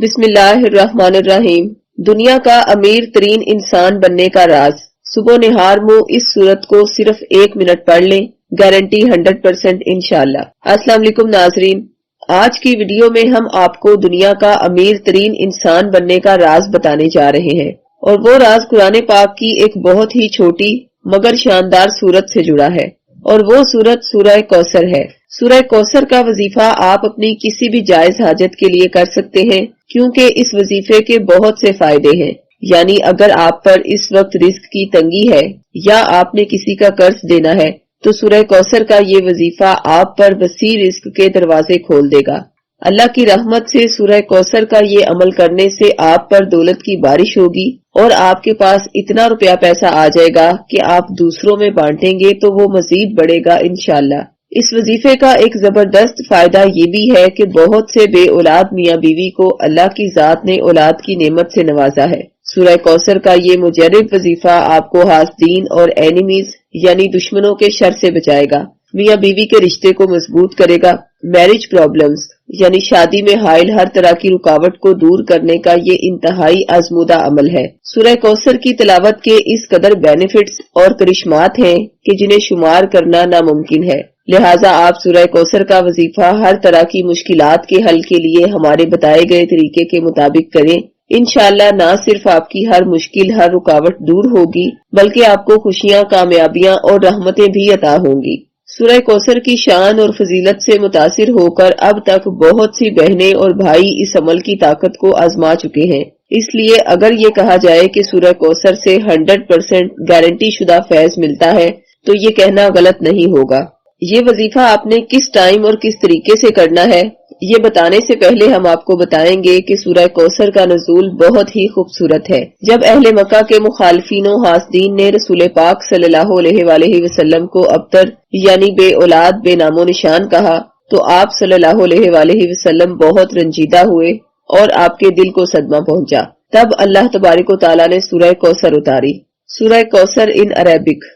بسم اللہ الرحمن الرحیم۔ دنیا کا امیر ترین انسان بننے کا راز۔ صبح نہار منہ اس صورت کو صرف 1 منٹ پڑھ لیں، گارنٹی 100% انشاءاللہ۔ السلام علیکم ناظرین، آج کی ویڈیو میں ہم آپ کو دنیا کا امیر ترین انسان بننے کا راز بتانے جا رہے ہیں، اور وہ راز قرآن پاک کی ایک بہت ہی چھوٹی مگر شاندار سورت سے جڑا ہے، اور وہ سورت سورہ کوثر ہے۔ سورہ کوثر کا وظیفہ آپ اپنی کسی بھی جائز حاجت کے لیے کر سکتے ہیں، کیونکہ اس وظیفے کے بہت سے فائدے ہیں۔ یعنی اگر آپ پر اس وقت رزق کی تنگی ہے یا آپ نے کسی کا قرض دینا ہے تو سورہ کوثر کا یہ وظیفہ آپ پر وسیع رزق کے دروازے کھول دے گا۔ اللہ کی رحمت سے سورہ کوثر کا یہ عمل کرنے سے آپ پر دولت کی بارش ہوگی، اور آپ کے پاس اتنا روپیہ پیسہ آ جائے گا کہ آپ دوسروں میں بانٹیں گے تو وہ مزید بڑھے گا انشاءاللہ۔ اس وظیفے کا ایک زبردست فائدہ یہ بھی ہے کہ بہت سے بے اولاد میاں بیوی کو اللہ کی ذات نے اولاد کی نعمت سے نوازا ہے۔ سورہ کوثر کا یہ مجرب وظیفہ آپ کو حاسدین اور اینیمیز یعنی دشمنوں کے شر سے بچائے گا، میاں بیوی کے رشتے کو مضبوط کرے گا، میرج پرابلمز یعنی شادی میں حائل ہر طرح کی رکاوٹ کو دور کرنے کا یہ انتہائی آزمودہ عمل ہے۔ سورہ کوثر کی تلاوت کے اس قدر بینیفٹس اور کرشمات ہیں کہ جنہیں شمار کرنا ناممکن ہے، لہٰذا آپ سورہ کوثر کا وظیفہ ہر طرح کی مشکلات کے حل کے لیے ہمارے بتائے گئے طریقے کے مطابق کریں۔ انشاءاللہ نہ صرف آپ کی ہر مشکل، ہر رکاوٹ دور ہوگی، بلکہ آپ کو خوشیاں، کامیابیاں اور رحمتیں بھی عطا ہوں گی۔ سورہ کوثر کی شان اور فضیلت سے متاثر ہو کر اب تک بہت سی بہنیں اور بھائی اس عمل کی طاقت کو آزما چکے ہیں، اس لیے اگر یہ کہا جائے کہ سورہ کوثر سے 100% گارنٹی شدہ فیض ملتا ہے تو یہ کہنا غلط نہیں ہوگا۔ یہ وظیفہ آپ نے کس ٹائم اور کس طریقے سے کرنا ہے، یہ بتانے سے پہلے ہم آپ کو بتائیں گے کہ سورہ کوثر کا نزول بہت ہی خوبصورت ہے۔ جب اہل مکہ کے مخالفین و حاسدین نے رسول پاک صلی اللہ علیہ وآلہ وسلم کو ابتر یعنی بے اولاد، بے نام و نشان کہا تو آپ صلی اللہ علیہ وآلہ وسلم بہت رنجیدہ ہوئے اور آپ کے دل کو صدمہ پہنچا۔ تب اللہ تبارک و تعالیٰ نے سورہ کوثر اتاری۔ سورہ کوثر ان عربک۔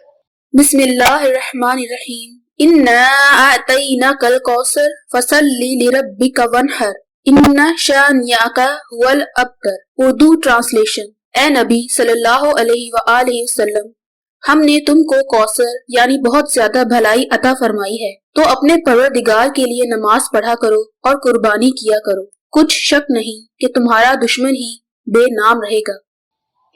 بسم اللہ الرحمن الرحیم۔ اِنَّا أَعْطَيْنَاكَ الْكَوْثَرَ فَصَلِّ لِرَبِّكَ وَانْحَرْ إِنَّ شَانِئَكَ هُوَ الْأَبْتَرُ۔ اردو ٹرانسلیشن۔ اے نبی صلی اللہ علیہ وآلہ وسلم، ہم نے تم کو کوثر یعنی بہت زیادہ بھلائی عطا فرمائی ہے، تو اپنے پروردگار کے لیے نماز پڑھا کرو اور قربانی کیا کرو، کچھ شک نہیں کہ تمہارا دشمن ہی بے نام رہے گا۔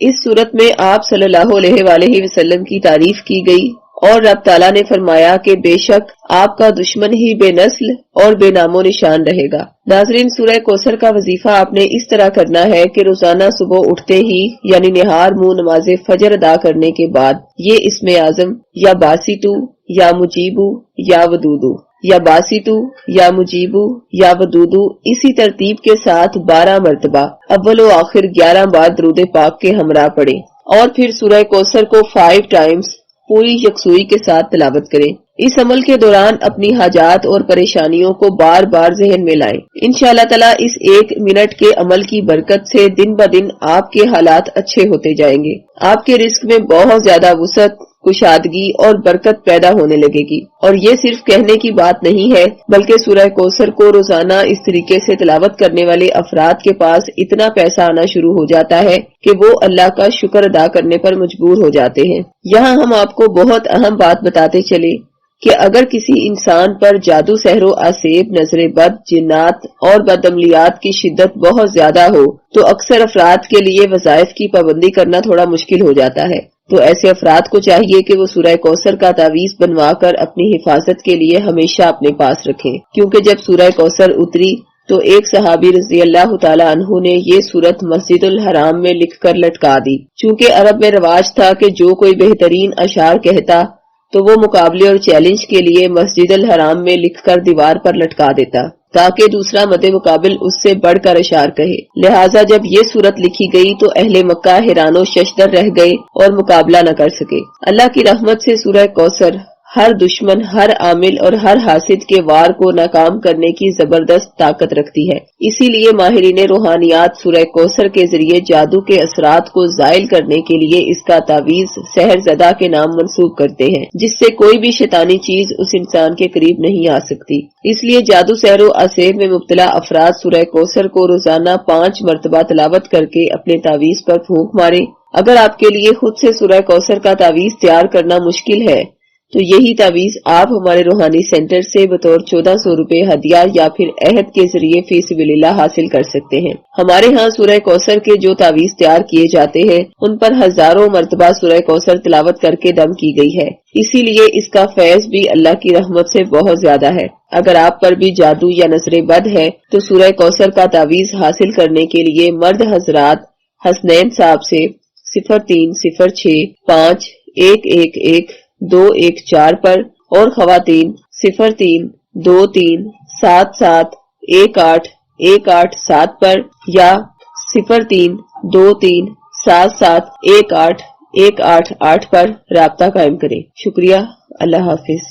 اس صورت میں آپ صلی اللہ علیہ وآلہ وسلم کی تعریف کی گئی، اور رب تعالیٰ نے فرمایا کہ بے شک آپ کا دشمن ہی بے نسل اور بے نام و نشان رہے گا۔ ناظرین، سورہ کوثر کا وظیفہ آپ نے اس طرح کرنا ہے کہ روزانہ صبح اٹھتے ہی یعنی نہار منہ نماز فجر ادا کرنے کے بعد یہ اسم اعظم یا باسطو یا مجیبو یا ودودو یا باسطو یا مجیبو یا ودودو اسی ترتیب کے ساتھ 12 مرتبہ اول و آخر 11 بار درود پاک کے ہمراہ پڑھیں، اور پھر سورہ کوثر کو 5 ٹائمز پوری یکسوئی کے ساتھ تلاوت کریں۔ اس عمل کے دوران اپنی حاجات اور پریشانیوں کو بار بار ذہن میں لائیں۔ انشاءاللہ تعالیٰ اس 1 منٹ کے عمل کی برکت سے دن بدن آپ کے حالات اچھے ہوتے جائیں گے، آپ کے رزق میں بہت زیادہ وسعت، کشادگی اور برکت پیدا ہونے لگے گی۔ اور یہ صرف کہنے کی بات نہیں ہے، بلکہ سورہ کوثر کو روزانہ اس طریقے سے تلاوت کرنے والے افراد کے پاس اتنا پیسہ آنا شروع ہو جاتا ہے کہ وہ اللہ کا شکر ادا کرنے پر مجبور ہو جاتے ہیں۔ یہاں ہم آپ کو بہت اہم بات بتاتے چلے کہ اگر کسی انسان پر جادو، سحر و آسیب، نظر بد، جنات اور بدعملیات کی شدت بہت زیادہ ہو تو اکثر افراد کے لیے وظائف کی پابندی کرنا تھوڑا مشکل ہو جاتا ہے۔ تو ایسے افراد کو چاہیے کہ وہ سورہ کوثر کا تعویذ بنوا کر اپنی حفاظت کے لیے ہمیشہ اپنے پاس رکھیں، کیونکہ جب سورہ کوثر اتری تو ایک صحابی رضی اللہ تعالیٰ عنہ نے یہ سورت مسجد الحرام میں لکھ کر لٹکا دی۔ چونکہ عرب میں رواج تھا کہ جو کوئی بہترین اشعار کہتا تو وہ مقابلے اور چیلنج کے لیے مسجد الحرام میں لکھ کر دیوار پر لٹکا دیتا تاکہ دوسرا مد مقابل اس سے بڑھ کر اشعار کہے۔ لہٰذا جب یہ سورت لکھی گئی تو اہل مکہ حیران و ششدر رہ گئے اور مقابلہ نہ کر سکے۔ اللہ کی رحمت سے سورہ کوثر ہر دشمن، ہر عامل اور ہر حاسد کے وار کو ناکام کرنے کی زبردست طاقت رکھتی ہے۔ اسی لیے ماہرین روحانیات سورہ کوثر کے ذریعے جادو کے اثرات کو زائل کرنے کے لیے اس کا تعویذ سحر زدہ کے نام منسوب کرتے ہیں، جس سے کوئی بھی شیطانی چیز اس انسان کے قریب نہیں آ سکتی۔ اس لیے جادو، سحر و اسحر میں مبتلا افراد سورہ کوثر کو روزانہ 5 مرتبہ تلاوت کر کے اپنے تعویذ پر پھونک مارے۔ اگر آپ کے لیے خود سے سورہ کوثر کا تعویذ تیار کرنا مشکل ہے تو یہی تعویذ آپ ہمارے روحانی سینٹر سے بطور 1400 روپے ہدیہ یا پھر عہد کے ذریعے فی سبیل اللہ حاصل کر سکتے ہیں۔ ہمارے ہاں سورہ کوثر کے جو تعویذ تیار کیے جاتے ہیں ان پر ہزاروں مرتبہ سورہ کوثر تلاوت کر کے دم کی گئی ہے، اسی لیے اس کا فیض بھی اللہ کی رحمت سے بہت زیادہ ہے۔ اگر آپ پر بھی جادو یا نظر بد ہے تو سورہ کوثر کا تعویذ حاصل کرنے کے لیے مرد حضرات حسنین صاحب سے 0306 5111 214 پر اور خواتین 0323 77 18187 پر یا 0323 77 18188 پر رابطہ قائم کریں۔ شکریہ، اللہ حافظ۔